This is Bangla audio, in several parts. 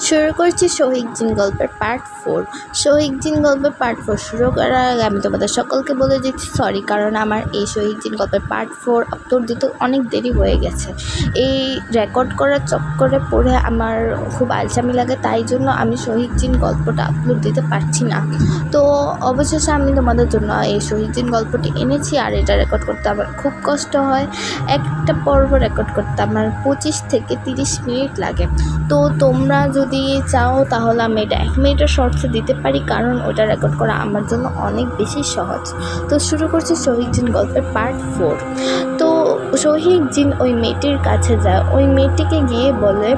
শুরু করছি শহীদ জিন গল্পের পার্ট 4। শহীদ জিন গল্পের পার্ট 4 শুরু করার আগে আমি তোমাদের সকলকে বলে দিচ্ছি সরি, কারণ আমার এই শহীদ জিন গল্পের পার্ট 4 আপলোড দিতে অনেক দেরি হয়ে গেছে। এই রেকর্ড করার চক্করে পড়ে আমার খুব আলসামি লাগে, তাই জন্য আমি শহীদ জিন গল্পটা আপলোড দিতে পারছি না। তো অবশেষে আমি তোমাদের জন্য এই শহীদ জিন গল্পটি এনেছি, আর এটা রেকর্ড করতে আমার খুব কষ্ট হয়। একটা পর্ব রেকর্ড করতে আমার 25 থেকে 30 মিনিট লাগে। তো তোমরা যদি চাও তাহলে আমি এটা 1 মিনিটের শর্টসে দিতে পারি, কারণ ওটা রেকর্ড করা আমার জন্য অনেক বেশি সহজ। তো শুরু করছি শহীদ জিন গল্পের পার্ট 4। তো শহীদ জিন ওই মেয়েটির কাছে যায়, ওই মেয়েটিকে গিয়ে বলে,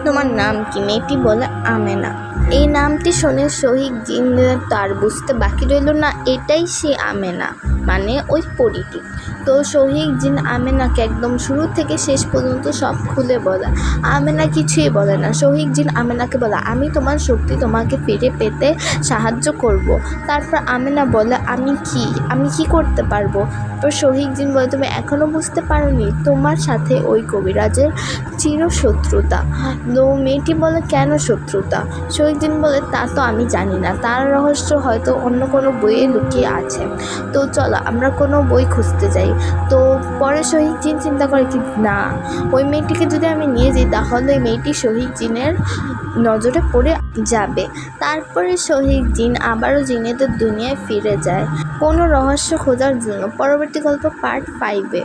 তোমার নাম কি? মেয়েটি বলে, আমেনা। এই নামটি শুনে শহীদ জিন তার বুঝতে বাকি রইল না, এটাই সে আমেনা, মানে ওই পরীটি। তো শহীদ জিন আমেনাকে একদম শুরু থেকে শেষ পর্যন্ত সব খুলে বলে। আমেনা কিছুই বলে না। শহীদ জিন আমেনাকে বলে, আমি তোমার শক্তি তোমাকে ফিরে পেতে সাহায্য করব। তারপর আমেনা বলে, আমি কি করতে পারবো? তো শহীদ জিন বলে, তুমি এখনও বুঝতে পারোনি, তোমার সাথে ওই কবিরাজের চিরশত্রুতা। তো মেয়েটি বলে, কেন শত্রুতা? শহীদ জিন বলে, তা তো আমি জানি না, তার রহস্য হয়তো অন্য কোনো বইয়ে লুকিয়ে আছে। তো চলো আমরা কোনো বই খুঁজতে যাই। তো পরে শহীদ জিন চিন্তা করে কি না, ওই মেয়েটিকে যদি আমি নিয়ে যাই তাহলে মেয়েটি শহীদ জিনের নজরে পড়ে যাবে। তারপরে শহীদ জিন আবারও জিনেদের দুনিয়ায় ফিরে যায় কোনো রহস্য খোঁজার জন্য। পরবর্তী গল্প পার্ট 5-এ।